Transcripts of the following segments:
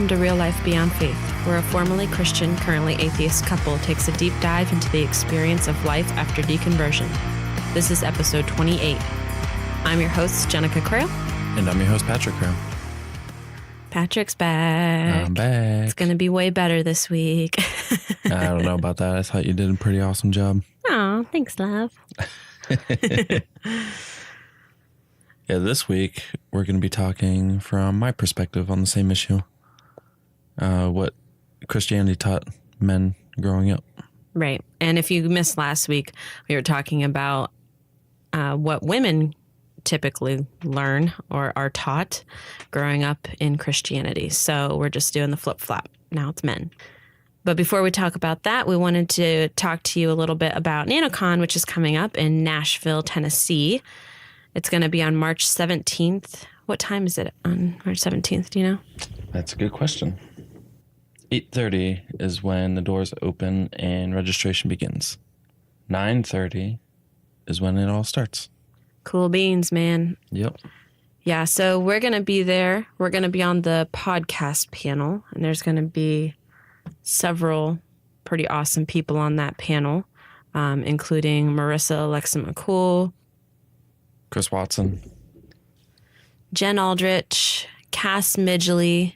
welcome to Real Life Beyond Faith, where a formerly Christian, currently atheist couple takes a deep dive into the experience of life after deconversion. This is episode 28. I'm your host, Jenica Crail. And I'm your host, Patrick Crail. Patrick's back. I'm back. It's going to be way better this week. I don't know about that. I thought you did a pretty awesome job. Aw, thanks, love. Yeah, this week we're going to be talking from my perspective on the same issue. What Christianity taught men growing up. Right. And if you missed last week, we were talking about what women typically learn or are taught growing up in Christianity. So we're just doing the flip-flop. Now it's men. But before we talk about that, we wanted to talk to you a little bit about NanoCon, which is coming up in Nashville, Tennessee. It's going to be on March 17th. What time is it on March 17th? Do you know? That's a good question. 8:30 is when the doors open and registration begins. 9:30 is when it all starts. Cool beans, man. Yep. Yeah, so we're going to be there. We're going to be on the podcast panel, and there's going to be several pretty awesome people on that panel, including Marissa Alexa McCool, Chris Watson, Jen Aldrich, Cass Midgley,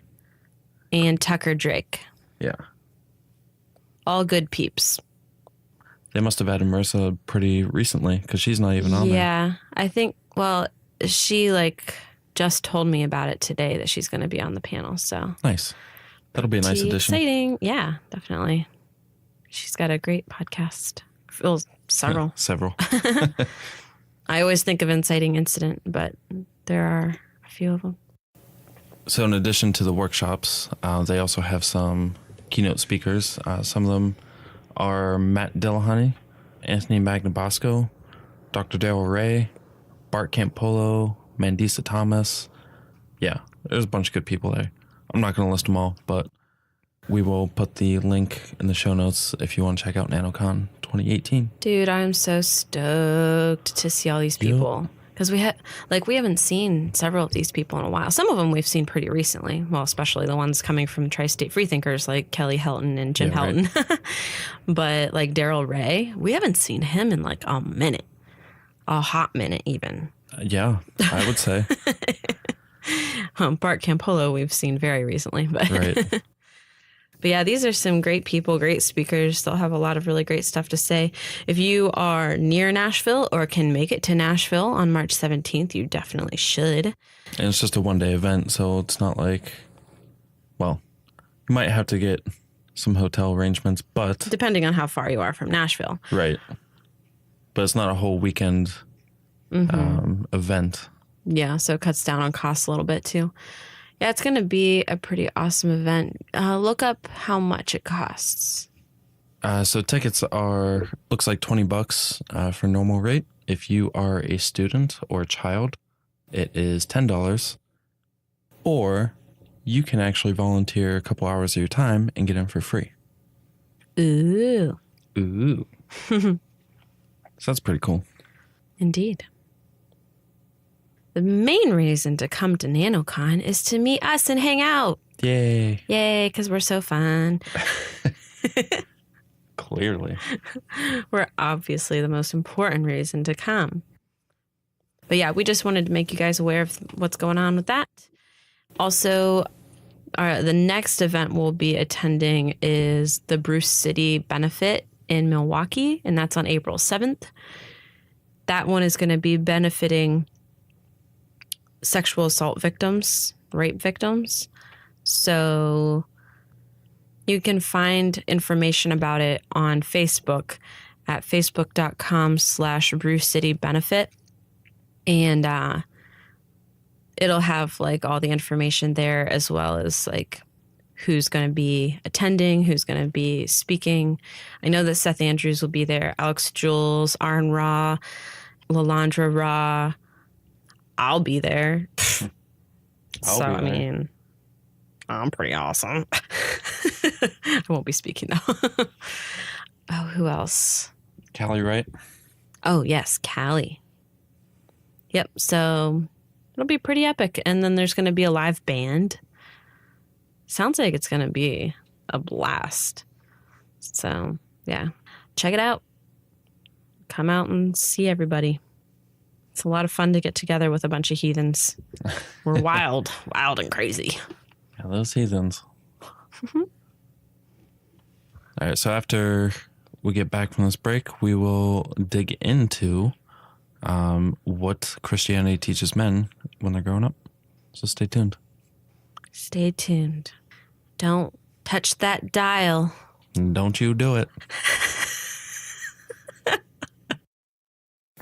and Tucker Drake. Yeah. All good peeps. They must have added Marissa pretty recently because she's not even on there. Yeah, I think, well, she just told me about it today that she's going to be on the panel, so. Nice. That'll be a nice addition. Exciting. Yeah, definitely. She's got a great podcast. Well, several. Several. I always think of Inciting Incident, but there are a few of them. So in addition to the workshops, they also have some keynote speakers. Some of them are Matt Dillahunty, Anthony Magnabosco, Dr. Daryl Ray, Bart Campolo, Mandisa Thomas. Yeah, there's a bunch of good people there. I'm not going to list them all, but we will put the link in the show notes if you want to check out NanoCon 2018. Dude, I'm so stoked to see all these people. Because we haven't seen several of these people in a while. Some of them we've seen pretty recently. Well, especially the ones coming from Tri-State Freethinkers like Kelly Helton and Jim Helton. Right. But like Daryl Ray, we haven't seen him in like a minute. A hot minute even. Yeah, I would say. Bart Campolo we've seen very recently. But right. But yeah, these are some great people, great speakers. They'll have a lot of really great stuff to say. If you are near Nashville or can make it to Nashville on March 17th, you definitely should. And it's just a one-day event, so it's not like, well, you might have to get some hotel arrangements, but... Depending on how far you are from Nashville. Right. But it's not a whole weekend event. Yeah, so it cuts down on costs a little bit, too. Yeah, it's going to be a pretty awesome event. Look up how much it costs. So tickets looks like $20 for normal rate. If you are a student or a child, it is $10. Or you can actually volunteer a couple hours of your time and get in for free. Ooh. So that's pretty cool. Indeed. The main reason to come to NanoCon is to meet us and hang out. Yay. Yay, because we're so fun. Clearly. We're obviously the most important reason to come. But yeah, we just wanted to make you guys aware of what's going on with that. Also, the next event we'll be attending is the Bruce City Benefit in Milwaukee, and that's on April 7th. That one is going to be benefiting sexual assault victims, rape victims. So you can find information about it on Facebook at facebook.com/Bruce City Benefit. And it'll have like all the information there, as well as like who's going to be attending, who's going to be speaking. I know that Seth Andrews will be there, Alex Jules, Aaron Ra, Lalandra Ra. I'll be there. I mean, I'm pretty awesome. I won't be speaking though. Oh, who else? Callie Wright. Oh, yes, Callie. Yep, so it'll be pretty epic. And then there's going to be a live band. sounds like it's going to be a blast. So, yeah, check it out. Come out and see everybody. It's a lot of fun to get together with a bunch of heathens. We're wild and crazy. Yeah, those heathens. All right, so after we get back from this break, we will dig into what Christianity teaches men when they're growing up. So stay tuned. Stay tuned. Don't touch that dial. Don't you do it.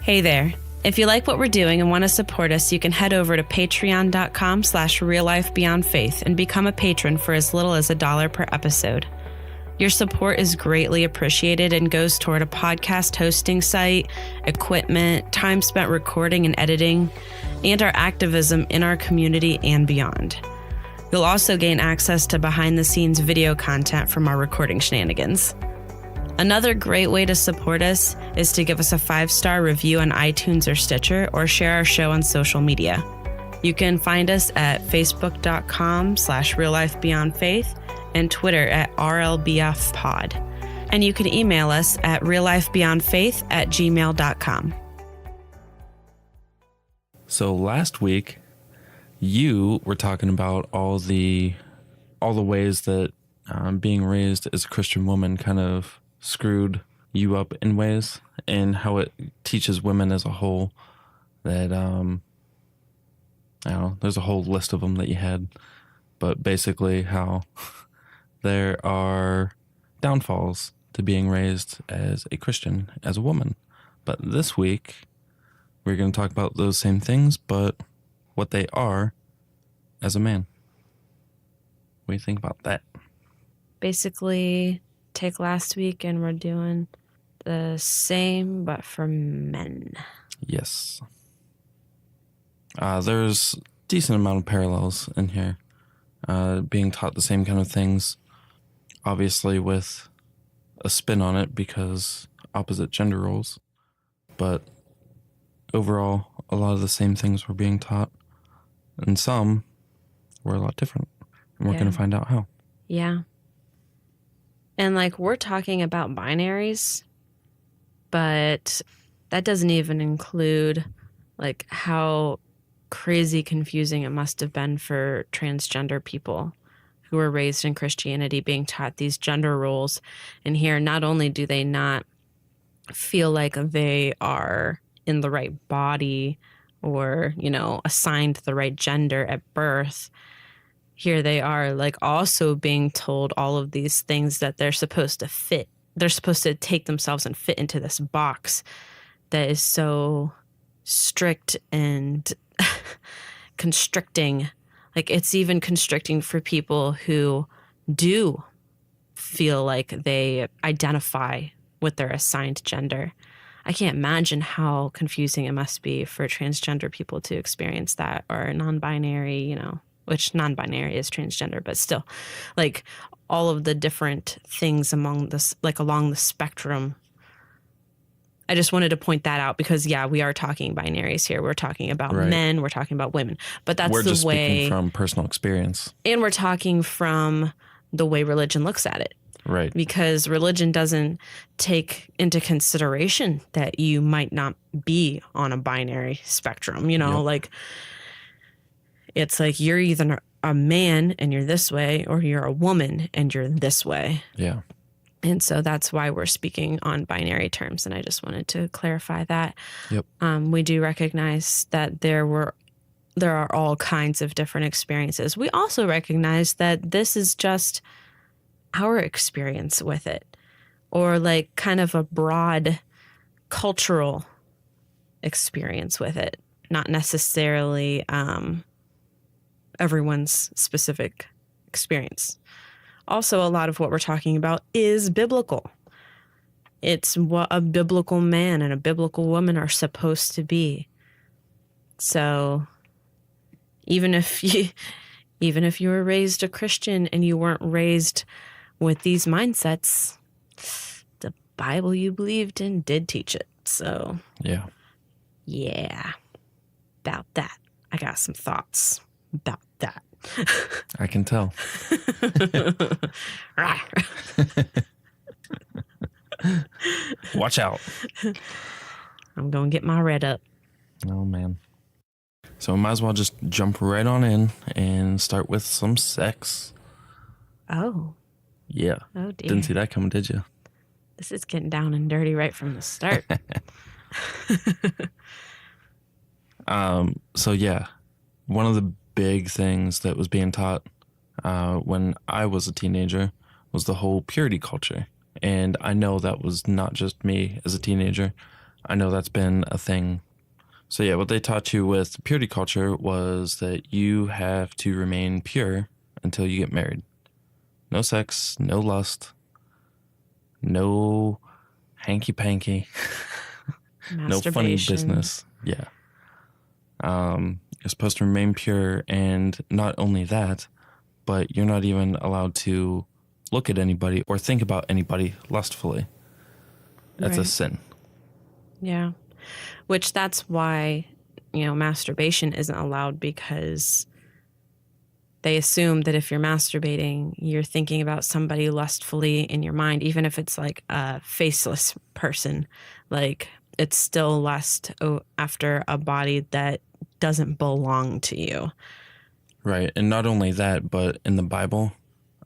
Hey there. If you like what we're doing and want to support us, you can head over to patreon.com/reallifebeyondfaith and become a patron for as little as $1 per episode. Your support is greatly appreciated and goes toward a podcast hosting site, equipment, time spent recording and editing, and our activism in our community and beyond. You'll also gain access to behind-the-scenes video content from our recording shenanigans. Another great way to support us is to give us a 5-star review on iTunes or Stitcher, or share our show on social media. You can find us at facebook.com/reallifebeyondfaith and Twitter at RLBFpod. And you can email us at reallifebeyondfaith@gmail.com. So last week, you were talking about all the ways that being raised as a Christian woman kind of screwed you up in ways, and how it teaches women as a whole that, I don't know, there's a whole list of them that you had, but basically how there are downfalls to being raised as a Christian, as a woman. But this week, we're going to talk about those same things, but what they are as a man. What do you think about that? Basically, take last week and we're doing the same, but for men. Yes. There's a decent amount of parallels in here. Being taught the same kind of things, obviously with a spin on it because opposite gender roles. But overall, a lot of the same things were being taught. And some were a lot different. And we're going to find out how. Yeah. And like, we're talking about binaries, but that doesn't even include like how crazy confusing it must have been for transgender people who were raised in Christianity, being taught these gender roles. And here, not only do they not feel like they are in the right body or, you know, assigned the right gender at birth, here they are like also being told all of these things that they're supposed to fit. They're supposed to take themselves and fit into this box that is so strict and constricting. Like, it's even constricting for people who do feel like they identify with their assigned gender. I can't imagine how confusing it must be for transgender people to experience that, or non-binary, you know, which non-binary is transgender, but still, like, all of the different things among this, like, along the spectrum. I just wanted to point that out because, yeah, we are talking binaries here. We're talking about men. We're talking about women. But that's the way. We're just speaking from personal experience. And we're talking from the way religion looks at it. Right. Because religion doesn't take into consideration that you might not be on a binary spectrum. You know, like, it's like you're either a man and you're this way, or you're a woman and you're this way. Yeah. And so that's why we're speaking on binary terms. And I just wanted to clarify that. Yep. We do recognize that there are all kinds of different experiences. We also recognize that this is just our experience with it, or like kind of a broad cultural experience with it, not necessarily everyone's specific experience. Also, a lot of what we're talking about is biblical. It's what a biblical man and a biblical woman are supposed to be. So even if you were raised a Christian and you weren't raised with these mindsets, the Bible you believed in did teach it. So yeah, about that. I got some thoughts about that. I can tell. Watch out. I'm going to get my red up. Oh, man. So we might as well just jump right on in and start with some sex. Oh. Yeah. Oh, dear. Didn't see that coming, did you? This is getting down and dirty right from the start. So, yeah, one of the big things that was being taught when I was a teenager was the whole purity culture. And I know that was not just me as a teenager. I know that's been a thing. So, yeah, what they taught you with purity culture was that you have to remain pure until you get married. No sex, no lust, no hanky-panky, no funny business. Yeah. You're supposed to remain pure, and not only that, but you're not even allowed to look at anybody or think about anybody lustfully. That's a Right. sin. Yeah. Which that's why, masturbation isn't allowed, because they assume that if you're masturbating, you're thinking about somebody lustfully in your mind, even if it's like a faceless person. Like, it's still lust after a body that doesn't belong to you. Right. And not only that, but in the Bible,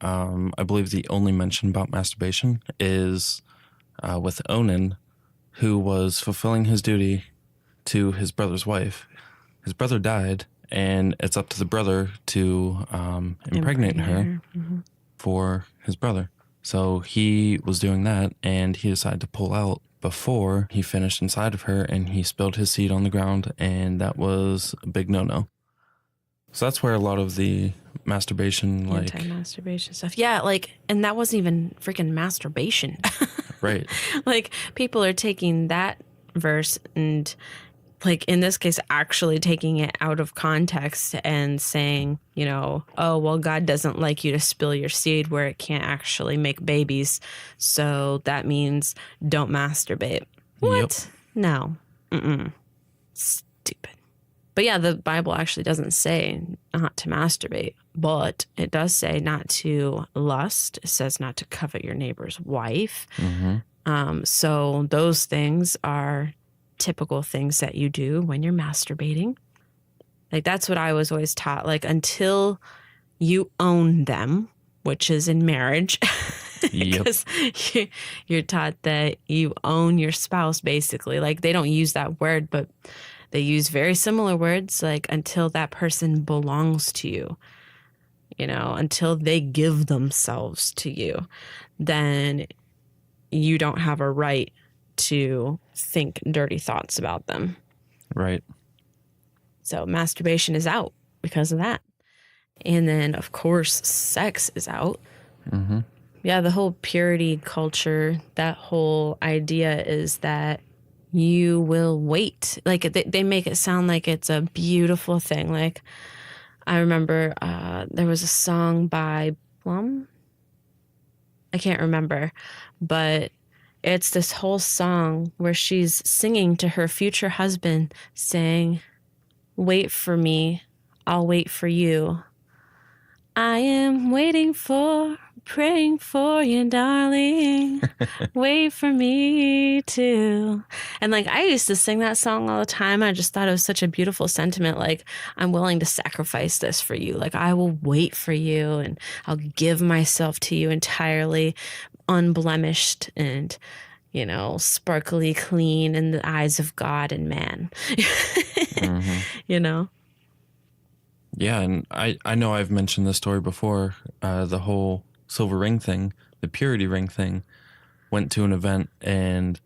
I believe the only mention about masturbation is with Onan, who was fulfilling his duty to his brother's wife. His brother died, and it's up to the brother to impregnate her for his brother. So he was doing that, and he decided to pull out before he finished inside of her, and he spilled his seed on the ground, and that was a big no-no. So that's where a lot of the masturbation, anti-masturbation stuff. Yeah, and that wasn't even freaking masturbation. Right. Like, people are taking that verse and, in this case, actually taking it out of context and saying, oh, well, God doesn't like you to spill your seed where it can't actually make babies. So that means don't masturbate. What? Yep. No. Stupid. But yeah, the Bible actually doesn't say not to masturbate, but it does say not to lust. It says not to covet your neighbor's wife. So those things are typical things that you do when you're masturbating. That's what I was always taught. Until you own them, which is in marriage, because you're taught that you own your spouse, basically. They don't use that word, but they use very similar words, until that person belongs to you, until they give themselves to you, then you don't have a right to think dirty thoughts about them. Right. So masturbation is out because of that. And then, of course, sex is out. Yeah, the whole purity culture, that whole idea is that you will wait. They make it sound like it's a beautiful thing. I remember there was a song by Plum. I can't remember, but it's this whole song where she's singing to her future husband, saying, "Wait for me, I'll wait for you. I am waiting for, praying for you, darling. Wait for me too." And I used to sing that song all the time. I just thought it was such a beautiful sentiment. I'm willing to sacrifice this for you. I will wait for you, and I'll give myself to you entirely, unblemished and, sparkly clean in the eyes of God and man. Yeah, and I know I've mentioned this story before. The whole silver ring thing, the purity ring thing, went to an event, and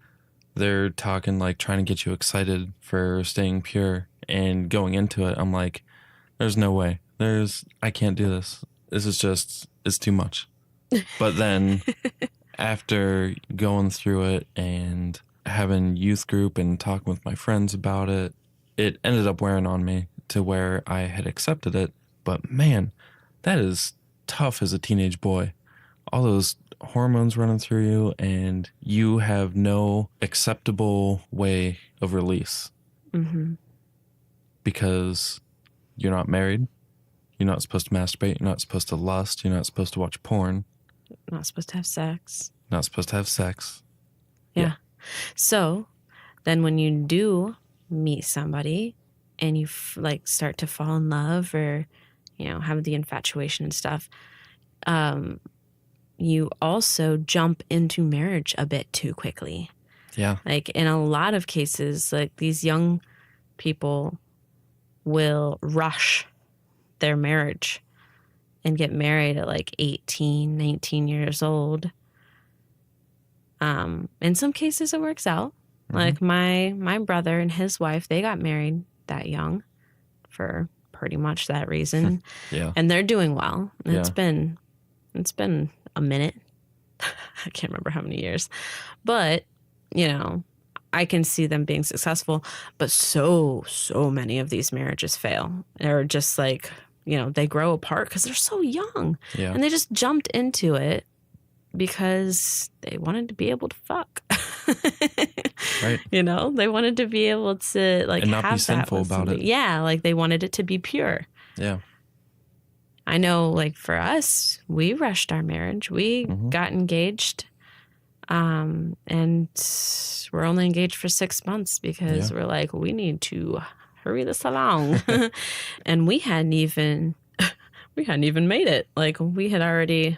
they're talking, trying to get you excited for staying pure, and going into it, I'm like, there's no way. I can't do this. This is just, it's too much. But then after going through it and having youth group and talking with my friends about it, it ended up wearing on me to where I had accepted it. But man, that is tough as a teenage boy. All those hormones running through you, and you have no acceptable way of release because you're not married, You're not supposed to masturbate. You're not supposed to lust. You're not supposed to watch porn. Not supposed to have sex. Not supposed to have sex. Yeah. So then when you do meet somebody and you like start to fall in love or, you know, have the infatuation and stuff, you also jump into marriage a bit too quickly. Yeah. Like in a lot of cases, like these young people will rush their marriage and get married at like 18, 19 years old. In some cases it works out. Like my brother and his wife, they got married that young for pretty much that reason. Yeah. And they're doing well. And Yeah. it's been a minute. I can't remember how many years. But, you know, I can see them being successful, but so many of these marriages fail. Or just like, you know, they grow apart because they're so young. Yeah. And they just jumped into it because they wanted to be able to fuck. Right. You know, they wanted to be able to like And not be have that sinful with about somebody. it. Yeah, like they wanted it to be pure. Yeah. I know, like for us, we rushed our marriage. We got engaged, and we're only engaged for 6 months because we're like, we need to hurry this along. And we hadn't even made it. Like we had already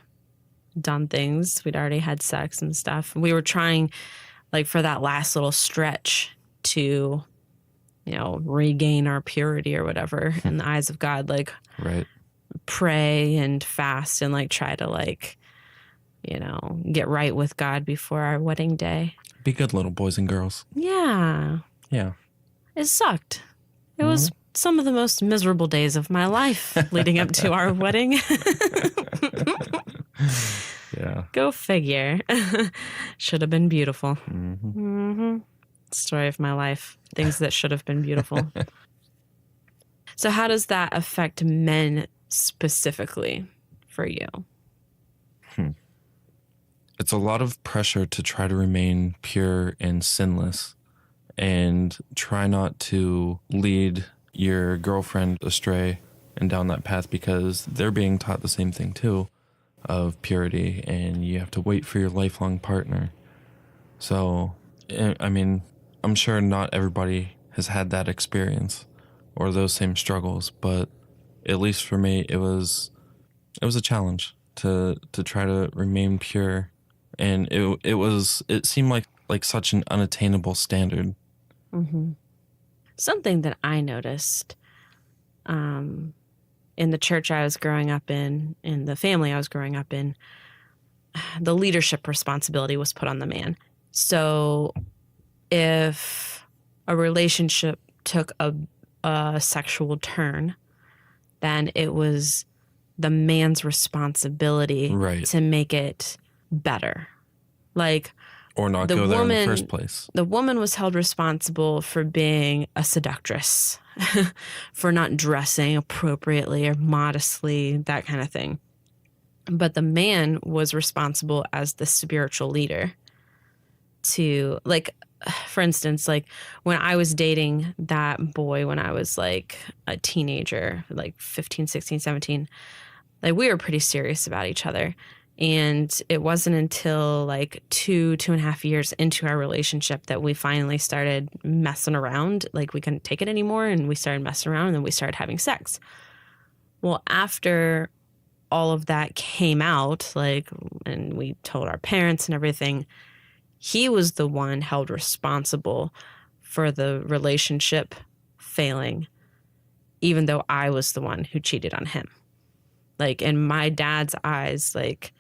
done things. We'd already had sex and stuff. We were trying, like, for that last little stretch to, you know, regain our purity or whatever in the eyes of God. Like, Right. pray and fast and like try to like, you know, get right with God before our wedding day. Be good little boys and girls. Yeah. Yeah. It sucked. It was some of the most miserable days of my life leading up to our wedding. Yeah. Go figure. Should have been beautiful. Story of my life. Things that should have been beautiful. So how does that affect men specifically for you? It's a lot of pressure to try to remain pure and sinless and try not to lead your girlfriend astray and down that path because they're being taught the same thing too of purity and you have to wait for your lifelong partner. So, I mean, I'm sure not everybody has had that experience or those same struggles, but at least for me, it was a challenge to try to remain pure. And it seemed like such an unattainable standard. Something that I noticed in the church I was growing up in the family I was growing up in, the leadership responsibility was put on the man. So if a relationship took a sexual turn, then it was the man's responsibility to make it better. Like, or not go there in the first place. The woman was held responsible for being a seductress, for not dressing appropriately or modestly, that kind of thing. But the man was responsible as the spiritual leader to, like, for instance, like when I was dating that boy when I was like a teenager, like 15, 16, 17, like we were pretty serious about each other. And it wasn't until like 2.5 years into our relationship that we finally started messing around. Like we couldn't take it anymore and we started messing around and then we started having sex. Well, after all of that came out, like, and we told our parents and everything, he was the one held responsible for the relationship failing, even though I was the one who cheated on him. Like in my dad's eyes, like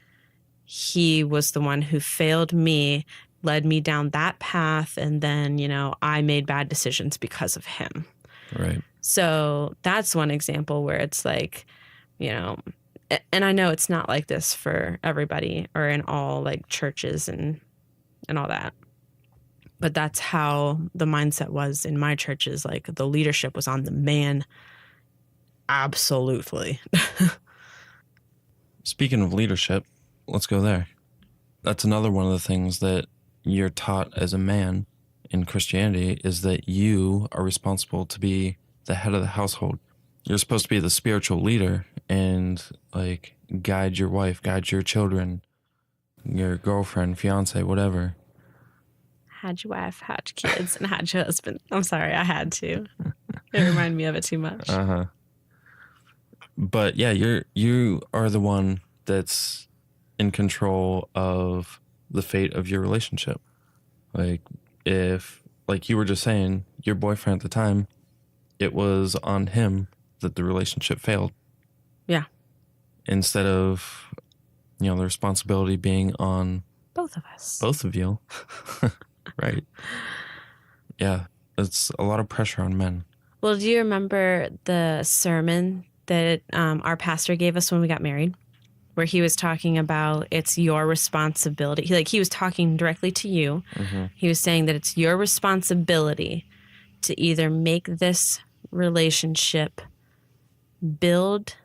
he was the one who failed me, led me down that path, and then, you know, I made bad decisions because of him. Right. So that's one example where it's like, you know, and I know it's not like this for everybody or in all like churches and all that. But that's how the mindset was in my churches. Like the leadership was on the man. Absolutely. Speaking of leadership, let's go there. That's another one of the things that you're taught as a man in Christianity is that you are responsible to be the head of the household. You're supposed to be the spiritual leader and like guide your wife, guide your children, your girlfriend, fiance, whatever. Had your wife, had your kids, and had your husband. I'm sorry, I had to. It reminded me of it too much. But yeah, you are the one that's in control of the fate of your relationship. Like if, like you were just saying, your boyfriend at the time, it was on him that the relationship failed. Yeah. Instead of, the responsibility being on Both of us. both of you. Right. Yeah. It's a lot of pressure on men. Well, do you remember the sermon that our pastor gave us when we got married, where he was talking about it's your responsibility? He was talking directly to you. Mm-hmm. He was saying that it's your responsibility to either make this relationship build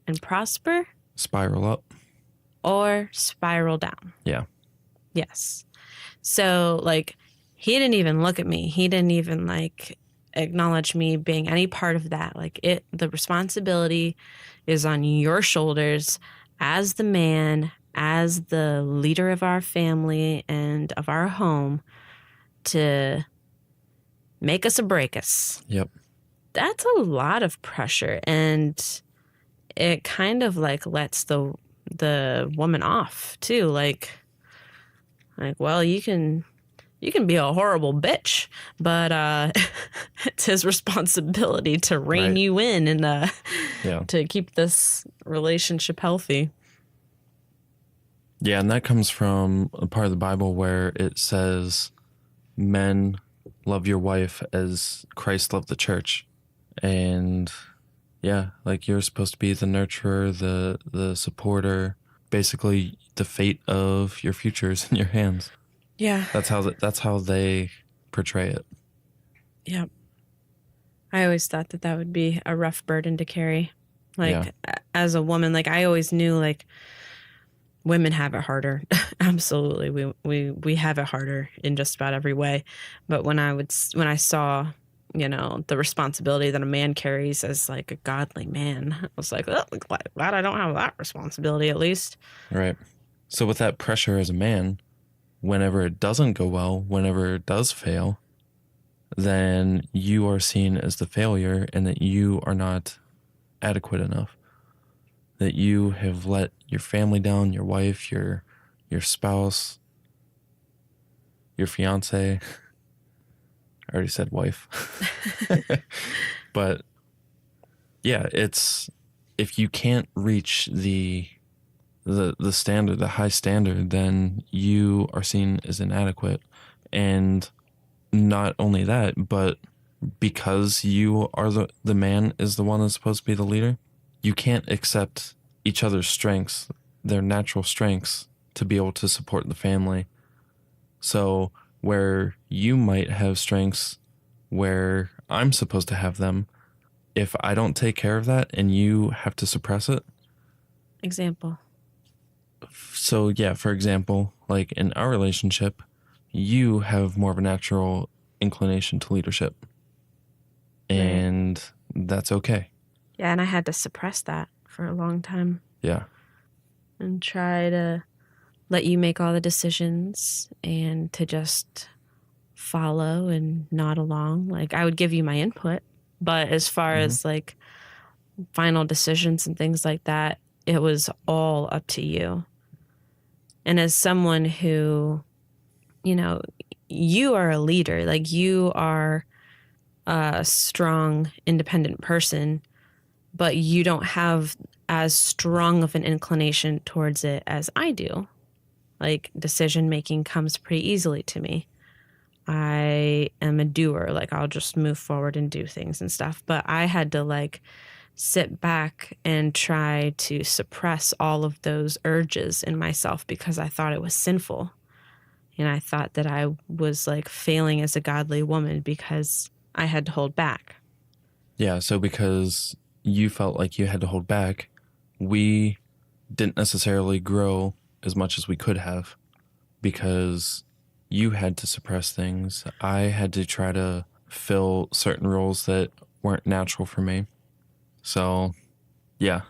and prosper, spiral up, or spiral down. Yeah. Yes. So like, he didn't even look at me. He didn't even like acknowledge me being any part of that. Like the responsibility is on your shoulders as the man, as the leader of our family and of our home, to make us or break us. Yep. That's a lot of pressure, and it kind of like lets the woman off too. Like, well, you can be a horrible bitch, but it's his responsibility to rein you in and to keep this relationship healthy. Yeah, and that comes from a part of the Bible where it says, men, love your wife as Christ loved the church. And yeah, like you're supposed to be the nurturer, the supporter. Basically, the fate of your future is in your hands. Yeah. That's how they portray it. Yeah. I always thought that would be a rough burden to carry. Like, as a woman, like I always knew like women have it harder. Absolutely. We have it harder in just about every way. But when I saw, the responsibility that a man carries as like a godly man, I was like, oh, glad I don't have that responsibility at least. Right. So with that pressure as a man, whenever it doesn't go well, whenever it does fail, then you are seen as the failure and that you are not adequate enough. That you have let your family down, your wife, your spouse, your fiance. I already said wife. But yeah, it's, if you can't reach the standard, the high standard, then you are seen as inadequate. And not only that, but because you are the man is the one that's supposed to be the leader, you can't accept each other's strengths, their natural strengths, to be able to support the family. So where you might have strengths where I'm supposed to have them, if I don't take care of that and you have to suppress it. Example. So yeah, for example, like in our relationship, you have more of a natural inclination to leadership. And that's okay. Yeah, and I had to suppress that for a long time. Yeah. And try to let you make all the decisions and to just follow and nod along. Like, I would give you my input, but as far as like final decisions and things like that, it was all up to you. And as someone who, you are a leader, like you are a strong, independent person, but you don't have as strong of an inclination towards it as I do. Like, decision making comes pretty easily to me. I am a doer. Like, I'll just move forward and do things and stuff. But I had to like sit back and try to suppress all of those urges in myself because I thought it was sinful. And I thought that I was like failing as a godly woman because I had to hold back. Yeah. So because you felt like you had to hold back, we didn't necessarily grow as much as we could have because you had to suppress things. I had to try to fill certain roles that weren't natural for me. So, yeah,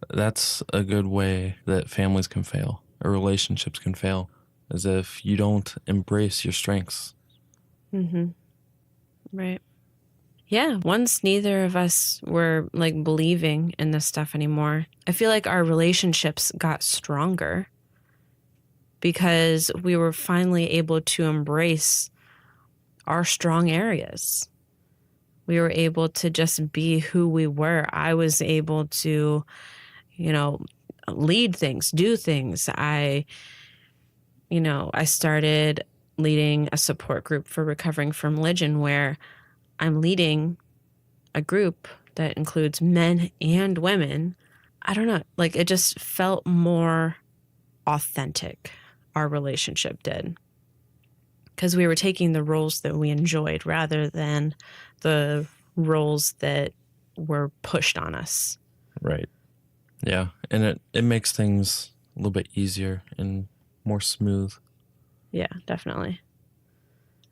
that's a good way that families can fail or relationships can fail, is if you don't embrace your strengths. Mm-hmm. Right. Yeah. Once neither of us were like believing in this stuff anymore, I feel like our relationships got stronger because we were finally able to embrace our strong areas. We were able to just be who we were. I was able to, lead things, do things. I started leading a support group for recovering from religion where I'm leading a group that includes men and women. I don't know, like it just felt more authentic, our relationship did. Because we were taking the roles that we enjoyed rather than the roles that were pushed on us. Right. Yeah. And it makes things a little bit easier and more smooth. Yeah, definitely.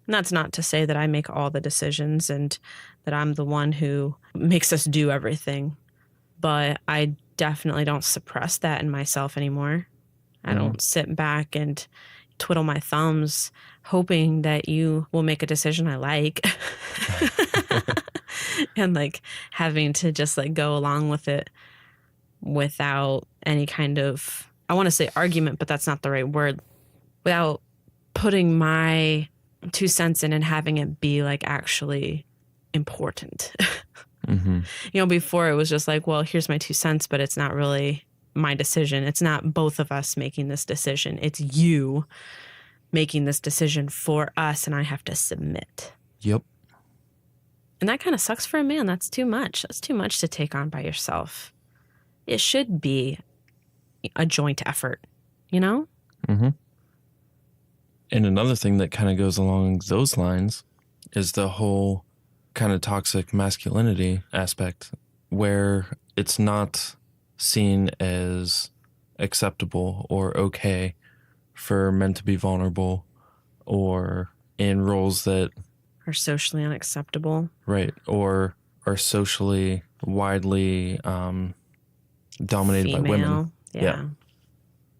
And that's not to say that I make all the decisions and that I'm the one who makes us do everything. But I definitely don't suppress that in myself anymore. I don't sit back and twiddle my thumbs hoping that you will make a decision I like. And like having to just like go along with it without any kind of, I want to say argument, but that's not the right word, without putting my 2 cents in and having it be like actually important. Before it was just like, well, here's my 2 cents, but it's not really my decision. It's not both of us making this decision. It's you making this decision for us, and I have to submit. Yep. And that kind of sucks for a man. That's too much. That's too much to take on by yourself. It should be a joint effort, Mm-hmm. And another thing that kind of goes along those lines is the whole kind of toxic masculinity aspect, where it's not seen as acceptable or okay for men to be vulnerable or in roles that are socially unacceptable. Right. Or are socially widely dominated by women. Yeah.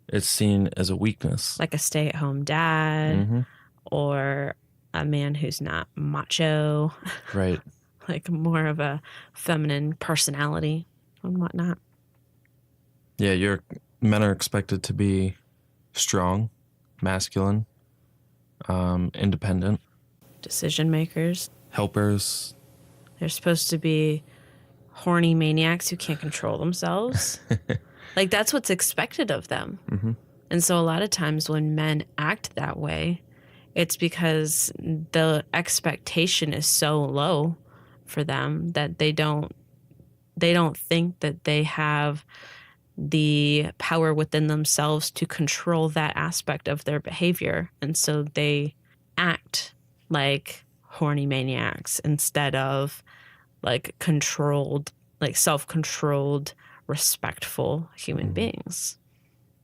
It's seen as a weakness. Like a stay-at-home dad or a man who's not macho. Right. Like more of a feminine personality and whatnot. Yeah, men are expected to be strong, masculine, independent. Decision makers. Helpers. They're supposed to be horny maniacs who can't control themselves. Like, that's what's expected of them. Mm-hmm. And so a lot of times when men act that way, it's because the expectation is so low for them that they don't think that they have the power within themselves to control that aspect of their behavior. And so they act like horny maniacs instead of like controlled, like self-controlled, respectful human beings.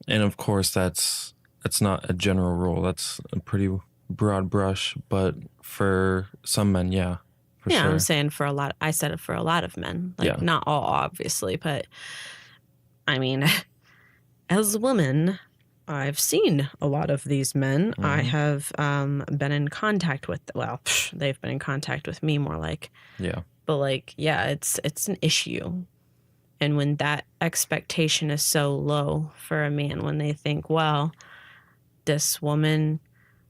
And of course, that's not a general rule. That's a pretty broad brush, but for some men, yeah, for sure. I'm saying for a lot, I said it for a lot of men, like not all obviously, but I mean, as a woman, I've seen a lot of these men. I have been in contact with, they've been in contact with me more like, but like, it's an issue. And when that expectation is so low for a man, when they think, well, this woman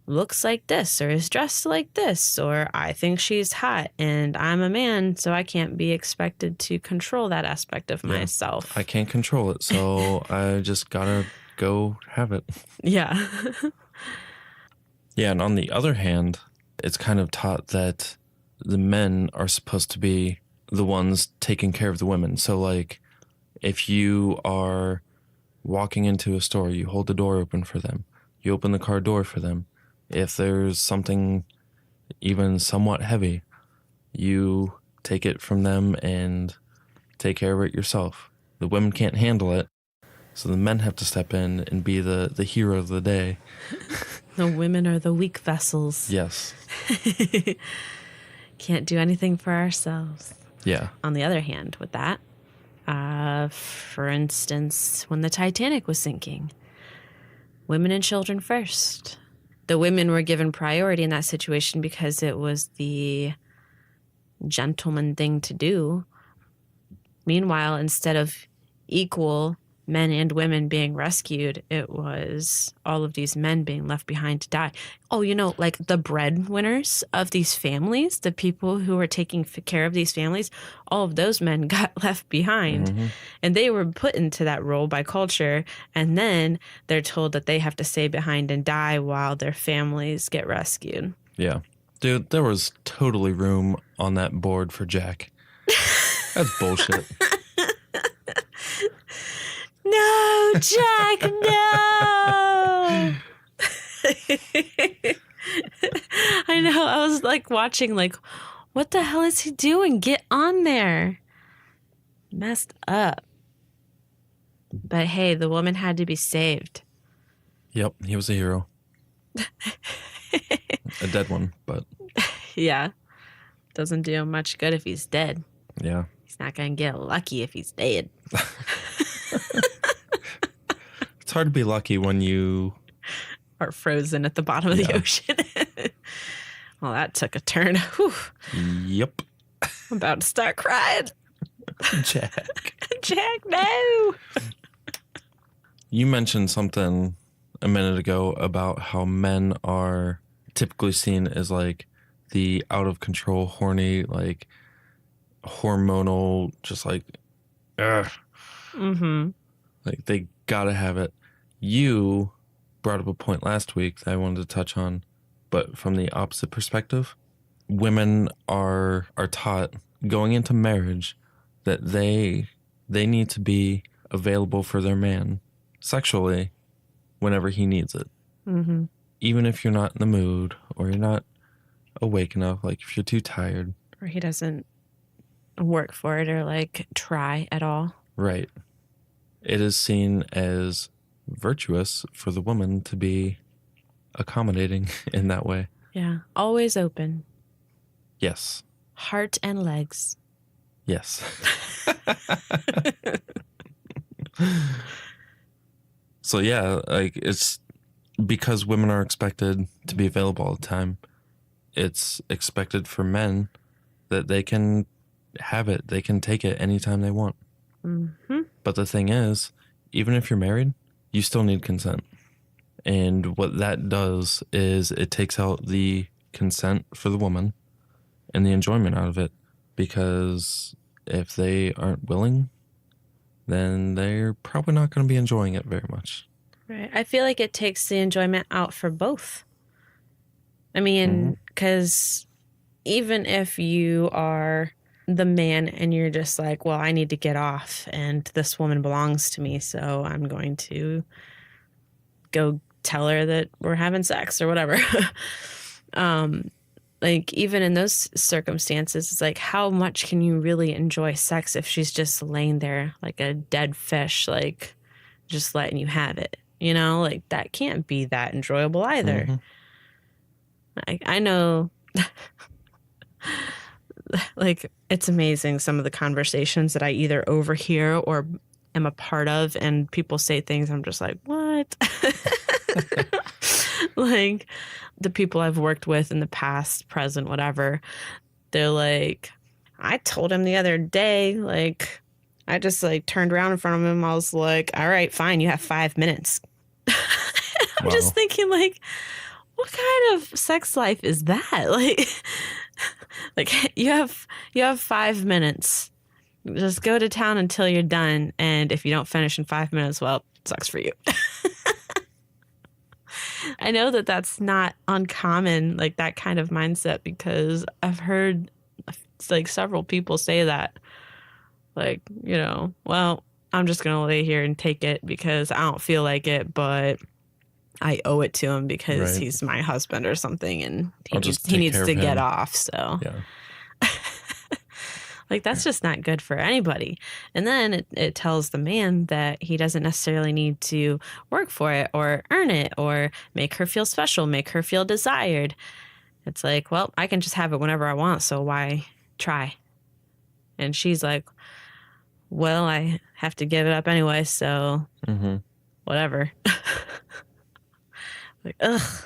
looks like this or is dressed like this, or I think she's hot and I'm a man, so I can't be expected to control that aspect of myself. I can't control it, so I just gotta go have it. Yeah. Yeah, and on the other hand, it's kind of taught that the men are supposed to be the ones taking care of the women. So like if you are walking into a store, you hold the door open for them. You open the car door for them. If there's something even somewhat heavy, you take it from them and take care of it yourself. The women can't handle it, so the men have to step in and be the hero of the day. The women are the weak vessels. Yes. Can't do anything for ourselves. Yeah. On the other hand, with that, For instance, when the Titanic was sinking, women and children first. The women were given priority in that situation because it was the gentleman thing to do. Meanwhile, instead of equal men and women being rescued, it was all of these men being left behind to die. Oh, like the breadwinners of these families, the people who were taking care of these families, all of those men got left behind. Mm-hmm. And they were put into that role by culture. And then they're told that they have to stay behind and die while their families get rescued. Yeah. Dude, there was totally room on that board for Jack. That's bullshit. No, Jack, no. I know. I was like watching, like, what the hell is he doing? Get on there. Messed up. But hey, the woman had to be saved. Yep, he was a hero. A dead one, but Yeah. Doesn't do him much good if he's dead. yeah. He's not going to get lucky if he's dead. It's hard to be lucky when you Are frozen at the bottom of the ocean. Well, that took a turn. Whew. Yep. I'm about to start crying. Jack. Jack, no. You mentioned something a minute ago about how men are typically seen as like the out of control, horny, like hormonal, just like, ugh. Mm-hmm. Like they gotta have it. You brought up a point last week that I wanted to touch on, but from the opposite perspective, women are taught going into marriage that they need to be available for their man sexually whenever he needs it. Mm-hmm. Even if you're not in the mood or you're not awake enough, like if you're too tired. Or he doesn't work for it or like try at all. Right. It is seen as virtuous for the woman to be accommodating in that way. Yeah. Always open. Yes. Heart and legs. Yes. So yeah, like it's because women are expected to be available all the time. It's expected for men that they can have it. They can take it anytime they want. Mm-hmm. But the thing is, even if you're married, you still need consent. And what that does is it takes out the consent for the woman and the enjoyment out of it. Because if they aren't willing, then they're probably not going to be enjoying it very much. Right. I feel like it takes the enjoyment out for both. I mean, because even if you are the man and you're just like, well, I need to get off and this woman belongs to me, so I'm going to go tell her that we're having sex or whatever. Like even in those circumstances, it's like, how much can you really enjoy sex if she's just laying there like a dead fish, like just letting you have it, like that can't be that enjoyable either. Mm-hmm. I know like it's amazing some of the conversations that I either overhear or am a part of, and people say things I'm just like, what? Like the people I've worked with in the past, present, whatever, they're like, I told him the other day, like, I just like turned around in front of him. I was like, all right, fine. You have 5 minutes. I'm just thinking like, what kind of sex life is that? Like you have 5 minutes. Just go to town until you're done. And if you don't finish in 5 minutes, well, it sucks for you. I know that that's not uncommon, like that kind of mindset, because I've heard like several people say that, like, well, I'm just going to lay here and take it because I don't feel like it, but I owe it to him because he's my husband or something, and he needs to get off. So yeah. Like, that's just not good for anybody. And then it tells the man that he doesn't necessarily need to work for it or earn it or make her feel special, make her feel desired. It's like, well, I can just have it whenever I want, so why try? And she's like, well, I have to give it up anyway, so whatever. Like, ugh.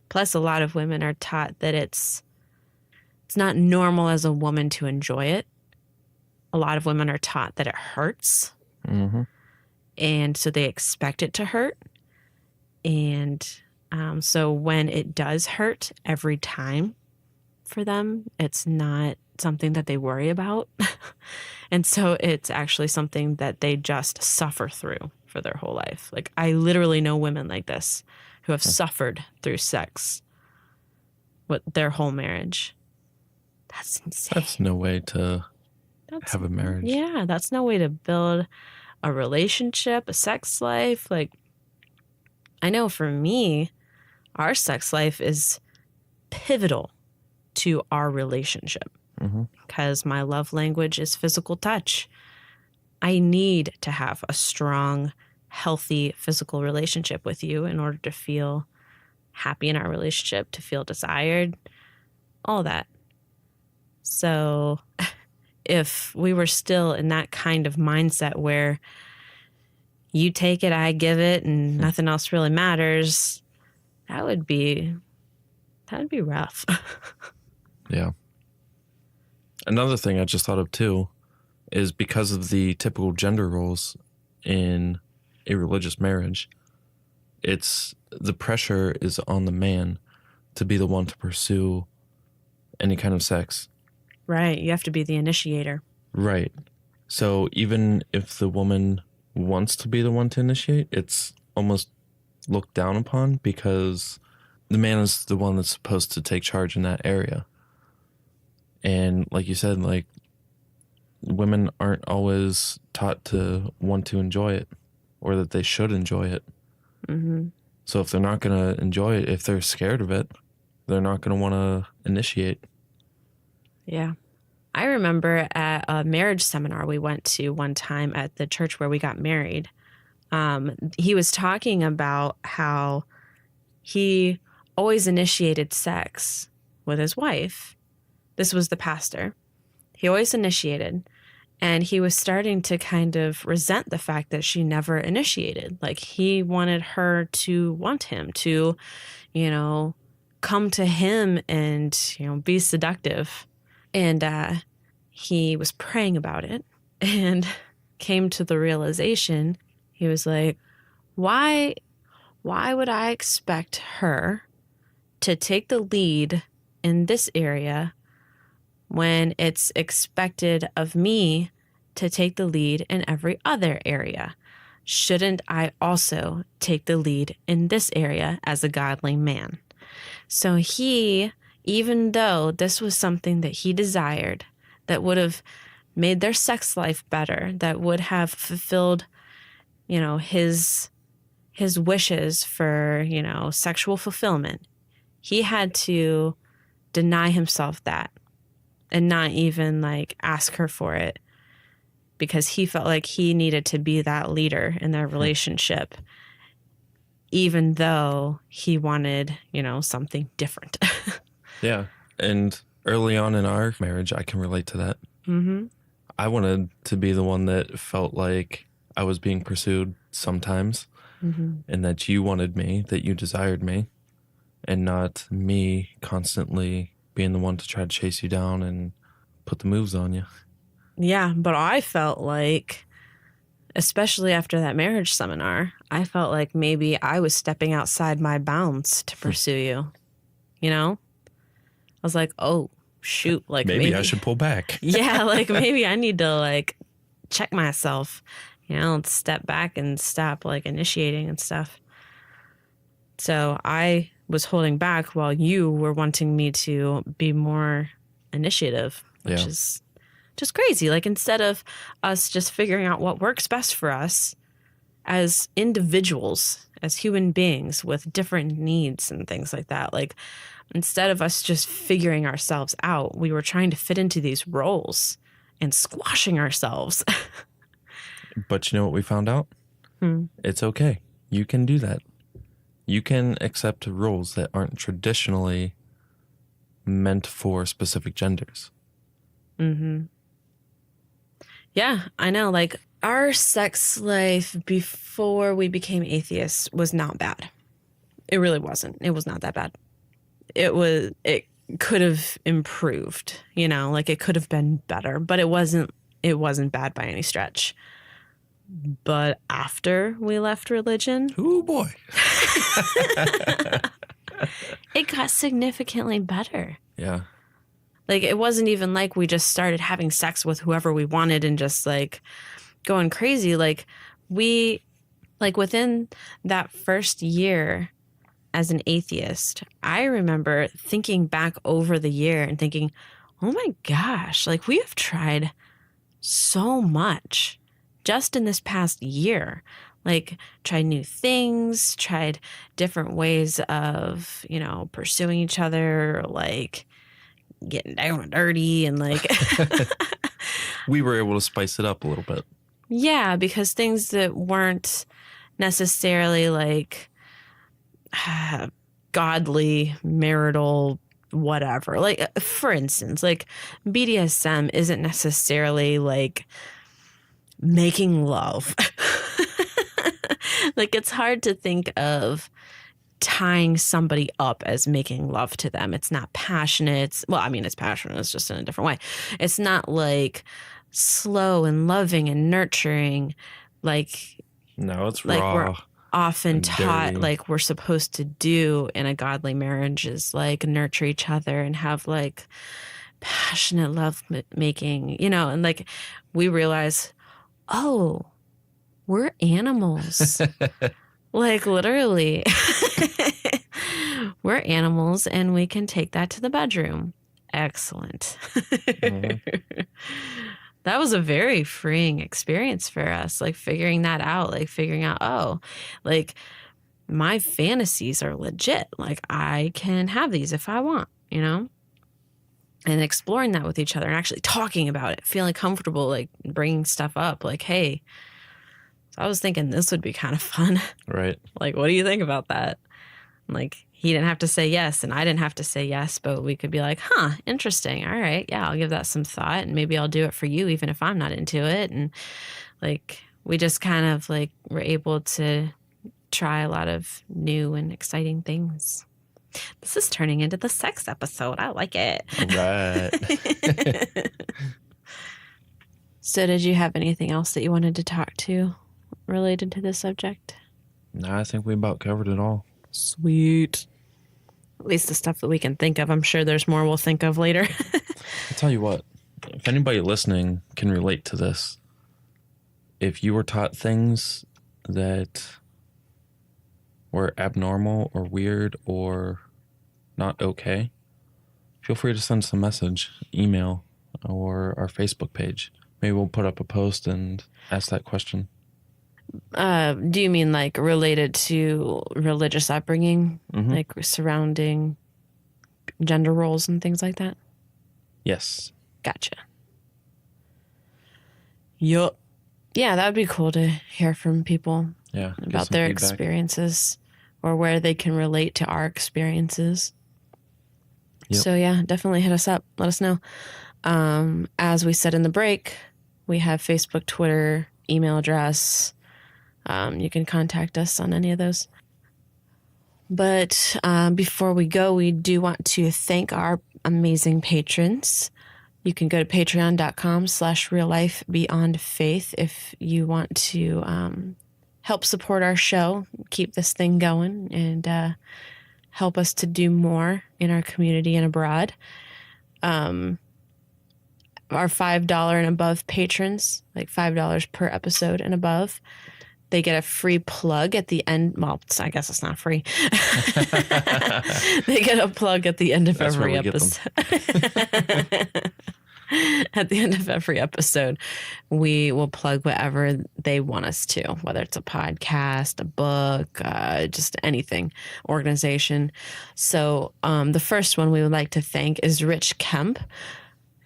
Plus, a lot of women are taught that it's not normal as a woman to enjoy it. A lot of women are taught that it hurts. And so they expect it to hurt. And so when it does hurt every time for them, it's not something that they worry about. And so it's actually something that they just suffer through for their whole life. Like, I literally know women like this who have suffered through sex with their whole marriage. That's insane. That's no way to have a marriage. Yeah, that's no way to build a relationship, a sex life. Like, I know for me, our sex life is pivotal to our relationship because my love language is physical touch. I need to have a strong, healthy physical relationship with you in order to feel happy in our relationship, to feel desired, all that. So if we were still in that kind of mindset where you take it, I give it, and nothing else really matters, that would be rough. Yeah. Another thing I just thought of too is because of the typical gender roles in a religious marriage, the pressure is on the man to be the one to pursue any kind of sex. Right. You have to be the initiator. Right. So even if the woman wants to be the one to initiate, it's almost looked down upon because the man is the one that's supposed to take charge in that area. And like you said, like, women aren't always taught to want to enjoy it or that they should enjoy it. So if they're not going to enjoy it, if they're scared of it, they're not going to want to initiate. Yeah. I remember at a marriage seminar we went to one time at the church where we got married. He was talking about how he always initiated sex with his wife. This was the pastor. He always initiated. And he was starting to kind of resent the fact that she never initiated. Like, he wanted her to want him, to, come to him and, be seductive. And he was praying about it and came to the realization. He was like, why would I expect her to take the lead in this area when it's expected of me to take the lead in every other area? Shouldn't I also take the lead in this area as a godly man? So he, even though this was something that he desired, that would have made their sex life better, that would have fulfilled, his wishes for, sexual fulfillment, he had to deny himself that and not even ask her for it because he felt like he needed to be that leader in their relationship, even though he wanted, something different. Yeah. And early on in our marriage, I can relate to that. I wanted to be the one that felt like I was being pursued sometimes, and that you wanted me, that you desired me, and not me constantly being the one to try to chase you down and put the moves on you. Yeah, but I felt like, especially after that marriage seminar, I felt like maybe I was stepping outside my bounds to pursue you. I was like, oh, shoot. Like maybe I should pull back. Yeah, maybe I need to check myself, step back and stop initiating and stuff. So I was holding back while you were wanting me to be more initiative, which is just crazy. Instead of us just figuring out what works best for us as individuals, as human beings with different needs and things like that, instead of us just figuring ourselves out, we were trying to fit into these roles and squashing ourselves. But you know what we found out? It's okay. You can do that. You can accept roles that aren't traditionally meant for specific genders. Yeah, I know. Like, our sex life before we became atheists was not bad. It really wasn't. It was not that bad. It could have improved, like it could have been better, but it wasn't bad by any stretch. But after we left religion, Oh boy. it got significantly better. Yeah. Like, it wasn't even like we just started having sex with whoever we wanted and just like going crazy. Like, within that first year as an atheist, I remember thinking back over the year and thinking, oh my gosh, like, we have tried so much just in this past year. Like, tried new things, tried different ways of, pursuing each other, like getting down and dirty and like, We were able to spice it up a little bit. yeah, because things that weren't necessarily like godly, marital, whatever. Like, for instance, like BDSM isn't necessarily like making love. Like, it's hard to think of tying somebody up as making love to them. It's not passionate. Well, I mean, it's passionate. It's just in a different way. It's not like slow and loving and nurturing, like No, it's like raw. we're often and taught dirty. like we're supposed to do in a godly marriage, is like nurture each other and have like passionate love making, and like we realize, oh, we're animals. Like, literally. We're animals and we can take that to the bedroom. Excellent. That was a very freeing experience for us, like figuring that out, like figuring out, oh, like my fantasies are legit. Like, I can have these if I want, and exploring that with each other and actually talking about it, feeling comfortable, like bringing stuff up, like, hey, so I was thinking this would be kind of fun. Right. Like, what do you think about that? Like, he didn't have to say yes and I didn't have to say yes, but we could be like, huh, interesting. All right. Yeah, I'll give that some thought and maybe I'll do it for you even if I'm not into it. And like, we just kind of like were able to try a lot of new and exciting things. This is turning into the sex episode. I like it. Right. So did you have anything else that you wanted to talk to related to this subject? No, I think we about covered it all. Sweet. At least the stuff that we can think of. I'm sure there's more we'll think of later. I'll tell you what, if anybody listening can relate to this, if you were taught things that were abnormal or weird or not okay, feel free to send us a message, email, or our Facebook page. Maybe we'll put up a post and ask that question. Do you mean like related to religious upbringing, like surrounding gender roles and things like that? Yes. Gotcha. Yup. Yeah, that would be cool to hear from people Yeah. get about some their feedback. experiences or where they can relate to our experiences. Yep. So yeah, definitely hit us up. Let us know. As we said in the break, we have Facebook, Twitter, email address. You can contact us on any of those. But before we go, we do want to thank our amazing patrons. You can go to patreon.com/reallifebeyondfaith if you want to help support our show, keep this thing going, and help us to do more in our community and abroad. Our $5 and above patrons, like $5 per episode and above, they get a free plug at the end. Well, I guess it's not free. They get a plug at the end of That's every where we get them. episode. At the end of every episode, we will plug whatever they want us to, whether it's a podcast, a book, just anything, organization. So the first one we would like to thank is Rich Kemp,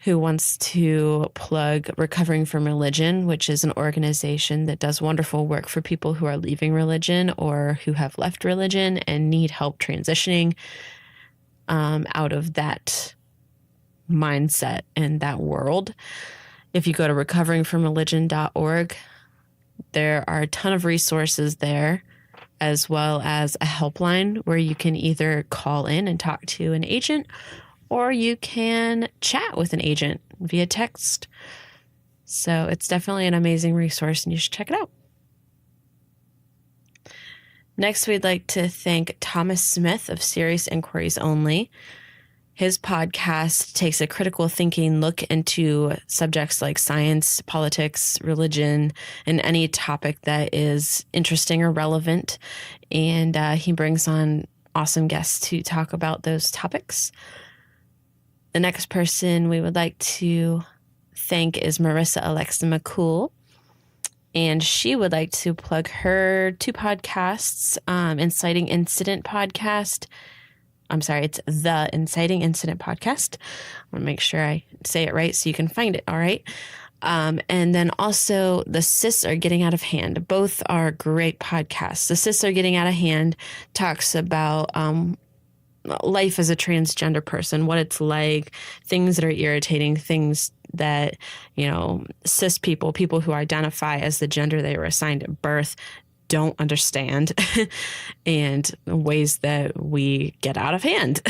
who wants to plug Recovering from Religion, which is an organization that does wonderful work for people who are leaving religion or who have left religion and need help transitioning out of that mindset and that world. If you go to recoveringfromreligion.org, there are a ton of resources there, as well as a helpline where you can either call in and talk to an agent, or you can chat with an agent via text. So it's definitely an amazing resource and you should check it out. Next, we'd like to thank Thomas Smith of Serious Inquiries Only. His podcast takes a critical thinking look into subjects like science, politics, religion, and any topic that is interesting or relevant. And he brings on awesome guests to talk about those topics. The next person we would like to thank is Marissa Alexa McCool. And she would like to plug her 2 podcasts, Inciting Incident Podcast. I'm sorry, it's the Inciting Incident Podcast. I want to make sure I say it right so you can find it, all right? And then also The Cis Are Getting Out of Hand. Both are great podcasts. The Cis Are Getting Out of Hand talks about life as a transgender person, what it's like, things that are irritating, things that, cis people who identify as the gender they were assigned at birth don't understand, and ways that we get out of hand.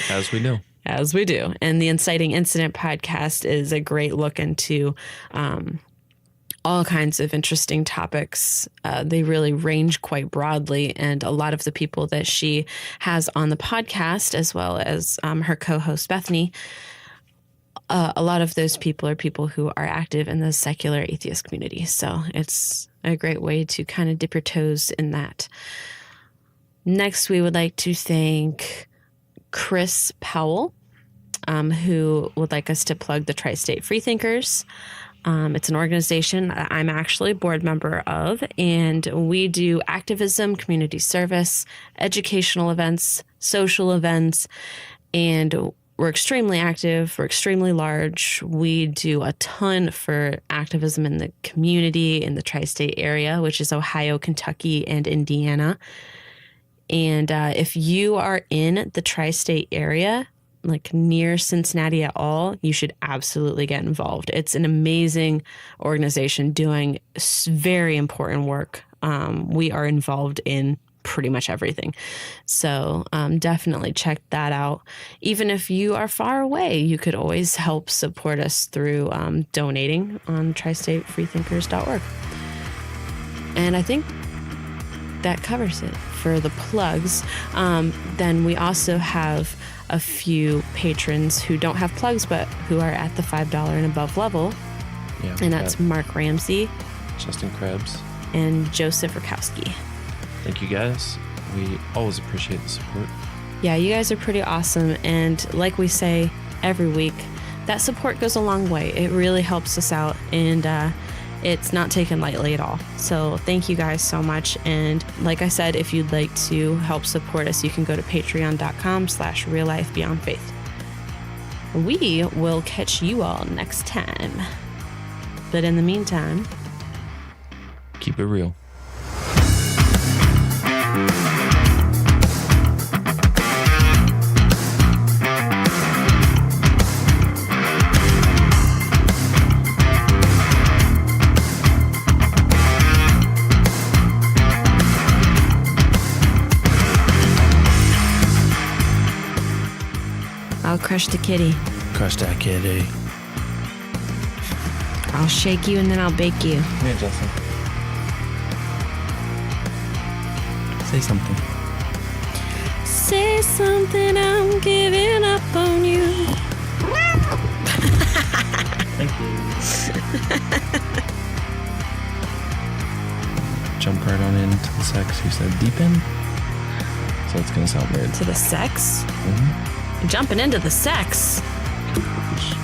As we do. As we do. And the Inciting Incident Podcast is a great look into all kinds of interesting topics. They really range quite broadly, and a lot of the people that she has on the podcast, as well as her co-host Bethany, a lot of those people are people who are active in the secular atheist community. So it's a great way to kind of dip your toes in that. Next, we would like to thank Chris Powell, who would like us to plug the Tri-State Freethinkers. It's an organization that I'm actually a board member of, and we do activism, community service, educational events, social events, and we're extremely active. We're extremely large. We do a ton for activism in the community in the tri-state area, which is Ohio, Kentucky, and Indiana. And if you are in the tri-state area, like near Cincinnati at all, you should absolutely get involved. It's an amazing organization doing very important work. We are involved in pretty much everything. So definitely check that out. Even if you are far away, you could always help support us through donating on tristatefreethinkers.org. And I think that covers it for the plugs. Then we also have a few patrons who don't have plugs, but who are at the $5 and above level. Yeah, and that's Mark Ramsey, Justin Krebs, and Joseph Rakowski. Thank you guys. We always appreciate the support. Yeah, you guys are pretty awesome. And like we say every week, that support goes a long way. It really helps us out, and it's not taken lightly at all. So thank you guys so much. And like I said, if you'd like to help support us, you can go to patreon.com/reallifebeyondfaith. We will catch you all next time. But in the meantime, keep it real. I'll crush the kitty. Crush that kitty. I'll shake you and then I'll bake you. Hey, Justin. Say something. Say something, I'm giving up on you. Thank you. Jump right on into the sex. You said deep in? So it's going to sound weird. To the sex? Mm-hmm. Jumping into the sex. Oosh.